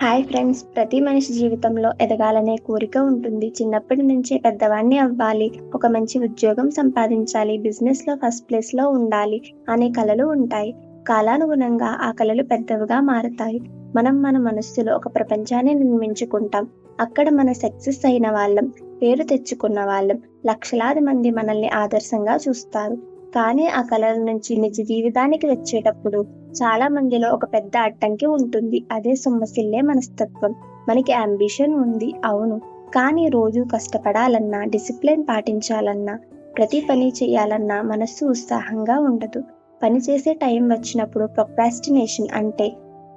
Hi friends! ప్రతి మనిషి జీవితంలో ఎదగాలనే కోరిక ఉంటుంది. చిన్నప్పటి నుంచే పెద్దవాడిని అవ్వాలి, ఒక మంచి ఉద్యోగం సంపాదించాలి, బిజినెస్‌లో ఫస్ట్ ప్లేస్‌లో ఉండాలి అనే కలలు ఉంటాయి. కాలానుగుణంగా ఆ కలలు పెద్దవిగా మారతాయి. మనం మన మనస్సులో ఒక ప్రపంచాన్ని నిర్మించుకుంటాం. అక్కడ మన సక్సెస్ అయిన వాళ్ళం, పేరు తెచ్చుకున్న వాళ్ళం, లక్షలాది మంది మనల్ని ఆదర్శంగా చూస్తారు. కానీ ఆ కలల నుంచి నిజ జీవితానికి వచ్చేటప్పుడు చాలా మందిలో ఒక పెద్ద అడ్డంకి ఉంటుంది. అదే సొమ్మసిల్లే మనస్తత్వం. మనకి యాంబిషన్ ఉంది, అవును. కానీ రోజు కష్టపడాలన్నా, డిసిప్లిన్ పాటించాలన్నా, ప్రతి పని చేయాలన్నా మనస్సు ఉత్సాహంగా ఉండదు. పని చేసే టైం వచ్చినప్పుడు ప్రొక్రాస్టినేషన్ అంటే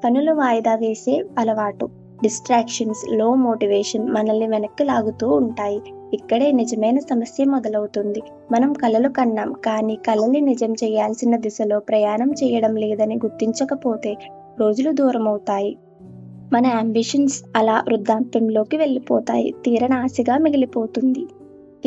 పనులు వాయిదా వేసే అలవాటు, డిస్ట్రాక్షన్స్, లో మోటివేషన్ మనల్ని వెనక్కి లాగుతూ ఉంటాయి. ఇక్కడే నిజమైన సమస్య మొదలవుతుంది. మనం కలలు కన్నాం, కానీ కలల్ని నిజం చేయాల్సిన దిశలో ప్రయాణం చేయడం లేదని గుర్తించకపోతే రోజులు దూరమవుతాయి. మన యాంబిషన్స్ అలా వృద్ధాప్యంలోకి వెళ్ళిపోతాయి. తీరని ఆశగా మిగిలిపోతుంది.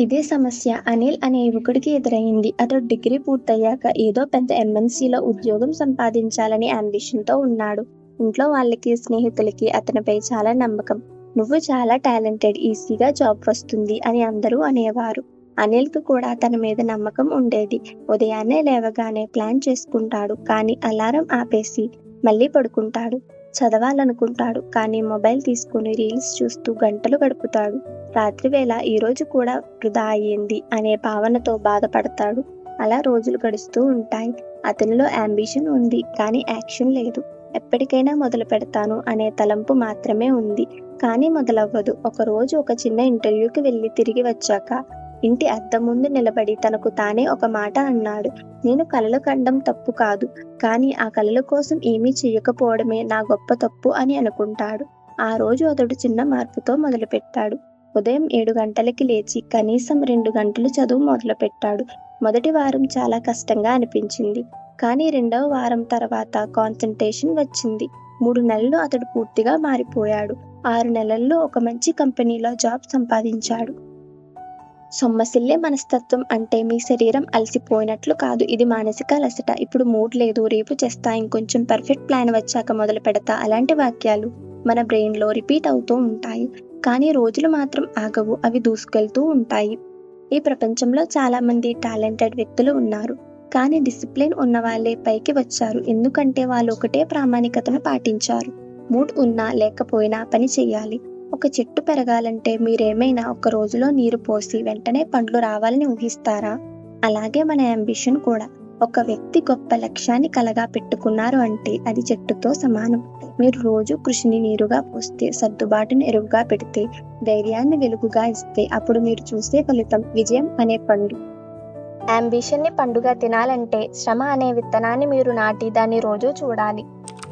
ఇదే సమస్య అనిల్ అనే యువకుడికి ఎదురైంది. అతడు డిగ్రీ పూర్తయ్యాక ఏదో పెద్ద ఎంఎన్సీలో ఉద్యోగం సంపాదించాలని యాంబిషన్తో ఉన్నాడు. ఇంట్లో వాళ్ళకి, స్నేహితులకి అతనిపై చాలా నమ్మకం. నువ్వు చాలా టాలెంటెడ్, ఈజీగా జాబ్ వస్తుంది అని అందరూ అనేవారు. అనిల్కి కూడా తన మీద నమ్మకం ఉండేది. ఉదయాన్నే లేవగానే ప్లాన్ చేసుకుంటాడు, కానీ అలారం ఆపేసి మళ్ళీ పడుకుంటాడు. చదవాలనుకుంటాడు, కానీ మొబైల్ తీసుకుని రీల్స్ చూస్తూ గంటలు గడుపుతాడు. రాత్రివేళ ఈరోజు కూడా వృధా అయ్యింది అనే భావనతో బాధపడతాడు. అలా రోజులు గడుస్తూ ఉంటాయి. అతనిలో యాంబిషన్ ఉంది, కానీ యాక్షన్ లేదు. ఎప్పటికైనా మొదలు పెడతాను అనే తలంపు మాత్రమే ఉంది, కానీ మొదలవ్వదు. ఒకరోజు ఒక చిన్న ఇంటర్వ్యూకి వెళ్ళి తిరిగి వచ్చాక ఇంటి అద్దం ముందు నిలబడి తనకు తానే ఒక మాట అన్నాడు. నేను కలలు కండం తప్పు కాదు, కానీ ఆ కలల కోసం ఏమీ చేయకపోవడమే నా గొప్ప తప్పు అని అనుకుంటాడు. ఆ రోజు అతడు చిన్న మార్పుతో మొదలుపెట్టాడు. ఉదయం 7 గంటలకి లేచి కనీసం 2 గంటలు చదువు మొదలుపెట్టాడు. మొదటి వారం చాలా కష్టంగా అనిపించింది, కానీ రెండవ వారం తర్వాత కాన్సంట్రేషన్ వచ్చింది. 3 నెలలు అతడు పూర్తిగా మారిపోయాడు. 6 నెలల్లో ఒక మంచి కంపెనీలో జాబ్ సంపాదించాడు. సొమ్మసిల్లే మనస్తత్వం అంటే మీ శరీరం అలసిపోయినట్లు కాదు, ఇది మానసిక అలసట. ఇప్పుడు మూడ్ లేదు, రేపు చేస్తా, ఇంకొంచెం పర్ఫెక్ట్ ప్లాన్ వచ్చాక మొదలు పెడతా, అలాంటి వాక్యాలు మన బ్రెయిన్లో రిపీట్ అవుతూ ఉంటాయి. కానీ రోజులు మాత్రం ఆగవు, అవి దూసుకెళ్తూ ఉంటాయి. ఈ ప్రపంచంలో చాలా మంది టాలెంటెడ్ వ్యక్తులు ఉన్నారు, కానీ డిసిప్లిన్ ఉన్న వాళ్ళే పైకి వచ్చారు. ఎందుకంటే వాళ్ళు ఒకటే ప్రామాణికతను పాటించారు. మూడ్ ఉన్నా లేకపోయినా పని చెయ్యాలి. ఒక చెట్టు పెరగాలంటే మీరేమైనా ఒక రోజులో నీరు పోసి వెంటనే పండ్లు రావాలని ఊహిస్తారా? అలాగే మన యాంబిషన్ కూడా. ఒక వ్యక్తి గొప్ప లక్ష్యాన్ని కలగా పెట్టుకున్నారు అంటే అది చెట్టుతో సమానం. మీరు రోజు కృషిని నీరుగా పోస్తే, సర్దుబాటుని ఎరువుగా పెడితే, ధైర్యాన్ని వెలుగుగా ఇస్తే, అప్పుడు మీరు చూసే ఫలితం విజయం అనే పండు. యాంబిషన్ని పండుగ తినాలంటే శ్రమ అనే విత్తనాన్ని మీరు నాటి దాన్ని రోజు చూడాలి.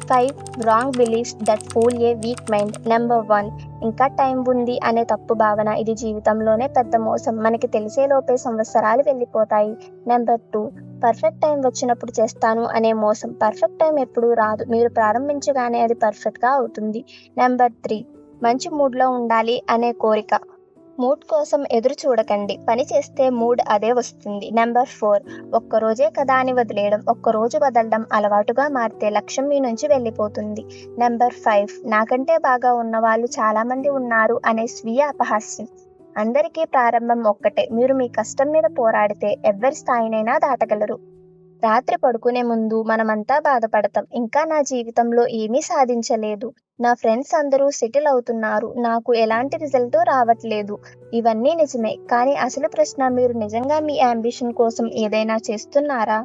5 wrong beliefs that fool a weak mind. Number 1, ఇంకా టైం ఉంది అనే తప్పు భావన. ఇది జీవితంలోనే పెద్ద మోసం. మనకి తెలిసేలోపే సంవత్సరాలు వెళ్ళిపోతాయి. నెంబర్ 2, పర్ఫెక్ట్ టైం వచ్చినప్పుడు చేస్తాను అనే మోసం. పర్ఫెక్ట్ టైం ఎప్పుడూ రాదు, మీరు ప్రారంభించగానే అది పర్ఫెక్ట్గా అవుతుంది. నెంబర్ 3, మంచి మూడ్లో ఉండాలి అనే కోరిక. మూడ్ కోసం ఎదురు చూడకండి, పని చేస్తే మూడ్ అదే వస్తుంది. నెంబర్ 4, ఒక్కరోజే కదా అని వదిలేయడం. ఒక్కరోజు వదలడం అలవాటుగా మారితే లక్ష్యం మీ నుంచి వెళ్ళిపోతుంది. నెంబర్ 5, నాకంటే బాగా ఉన్న వాళ్ళు చాలామంది ఉన్నారు అనే స్వీయ అపహాస్యం. అందరికీ ప్రారంభం ఒక్కటే. మీరు మీ కష్టం మీద పోరాడితే ఎవ్వరి స్థాయినైనా దాటగలరు. రాత్రి పడుకునే ముందు మనమంతా బాధపడతాం, ఇంకా నా జీవితంలో ఏమీ సాధించలేదు, నా ఫ్రెండ్స్ అందరూ సెటిల్ అవుతున్నారు, నాకు ఎలాంటి రిజల్ట్ రావట్లేదు. ఇవన్నీ నిజమే, కానీ అసలు ప్రశ్న, మీరు నిజంగా మీ యాంబిషన్ కోసం ఏదైనా చేస్తున్నారా?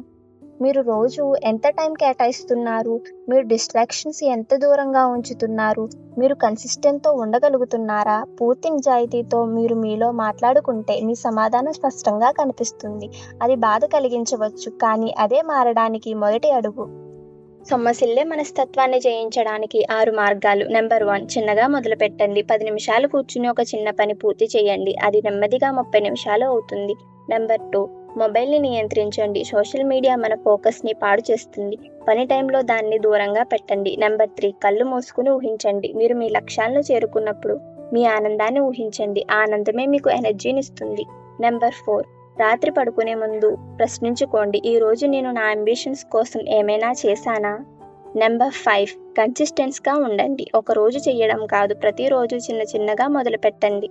మీరు రోజు ఎంత టైం కేటాయిస్తున్నారు? మీరు డిస్ట్రాక్షన్స్ ఎంత దూరంగా ఉంచుతున్నారు? మీరు కన్సిస్టెంట్తో ఉండగలుగుతున్నారా? పూర్తి నిజాయితీతో మీరు మీలో మాట్లాడుకుంటే మీ సమాధానం స్పష్టంగా కనిపిస్తుంది. అది బాధ కలిగించవచ్చు, కానీ అదే మారడానికి మొదటి అడుగు. సొమ్మసిల్లే మనస్తత్వాన్ని జయించడానికి 6 మార్గాలు. నెంబర్ 1, చిన్నగా మొదలు పెట్టండి. 10 నిమిషాలు కూర్చుని ఒక చిన్న పని పూర్తి చేయండి, అది నెమ్మదిగా 30 నిమిషాలు అవుతుంది. నెంబర్ 2, మొబైల్ని నియంత్రించండి. సోషల్ మీడియా మన ఫోకస్ని పాడు చేస్తుంది. పని టైంలో దాన్ని దూరంగా పెట్టండి. నెంబర్ 3, కళ్ళు మూసుకుని ఊహించండి. మీరు మీ లక్ష్యాలను చేరుకున్నప్పుడు మీ ఆనందాన్ని ఊహించండి. ఆ ఆనందమే మీకు ఎనర్జీని ఇస్తుంది. నెంబర్ 4, రాత్రి పడుకునే ముందు ప్రశ్నించుకోండి, ఈరోజు నేను నా అంబిషన్స్ కోసం ఏమైనా చేశానా? నెంబర్ 5 కన్సిస్టెన్స్గా ఉండండి. ఒక రోజు చేయడం కాదు, ప్రతిరోజు చిన్న చిన్నగా మొదలు పెట్టండి.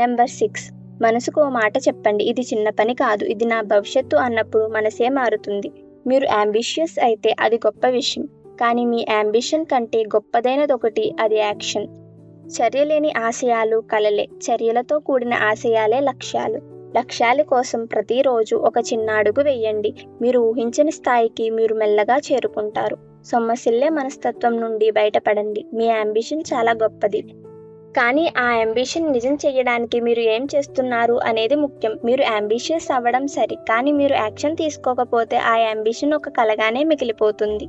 నెంబర్ 6 మనసుకు ఓ మాట చెప్పండి, ఇది చిన్న పని కాదు, ఇది నా భవిష్యత్తు అన్నప్పుడు మనసే మారుతుంది. మీరు అంబిషియస్ అయితే అది గొప్ప విషయం, కానీ మీ అంబిషన్ కంటే గొప్పదైనది ఒకటి, అది యాక్షన్. చర్యలేని ఆశయాలు కలలే, చర్యలతో కూడిన ఆశయాలే లక్ష్యాలు. లక్ష్యాల కోసం ప్రతిరోజు ఒక చిన్న అడుగు వేయండి. మీరు ఊహించని స్థాయికి మీరు మెల్లగా చేరుకుంటారు. సొమ్మసిల్లే మనస్తత్వం నుండి బయటపడండి. మీ అంబిషన్ చాలా గొప్పది, కానీ ఆ అంబిషన్ నిజం చేయడానికి మీరు ఏం చేస్తున్నారు అనేది ముఖ్యం. మీరు అంబిషియస్ అవ్వడం సరి, కానీ మీరు యాక్షన్ తీసుకోకపోతే ఆ అంబిషన్ ఒక కలగానే మిగిలిపోతుంది.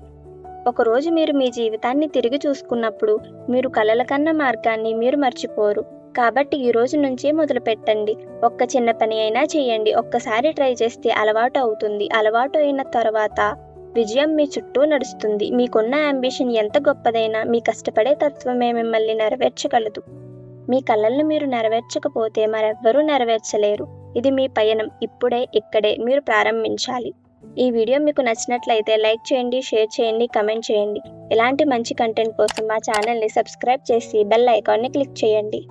ఒకరోజు మీరు మీ జీవితాన్ని తిరిగి చూసుకున్నప్పుడు మీరు కలల కన్న మార్గాన్ని మీరు మర్చిపోరు. కాబట్టి ఈ రోజు నుంచి మొదలు పెట్టండి. ఒక్క చిన్న పని అయినా చేయండి. ఒక్కసారి ట్రై చేస్తే అలవాటు అవుతుంది. అలవాటు అయిన తర్వాత విజయం మీ చుట్టూ నడుస్తుంది. మీకున్న అంబిషన్ ఎంత గొప్పదైనా మీ కష్టపడే తత్వమే మిమ్మల్ని నెరవేర్చగలదు. మీ కలలను మీరు నెరవేర్చకపోతే మరెవ్వరూ నెరవేర్చలేరు. ఇది మీ పయనం. ఇప్పుడే ఇక్కడే మీరు ప్రారంభించాలి. ఈ వీడియో మీకు నచ్చినట్లయితే లైక్ చేయండి, షేర్ చేయండి, కమెంట్ చేయండి. ఇలాంటి మంచి కంటెంట్ కోసం మా ఛానల్ని సబ్స్క్రైబ్ చేసి బెల్ ఐకాన్ని క్లిక్ చేయండి.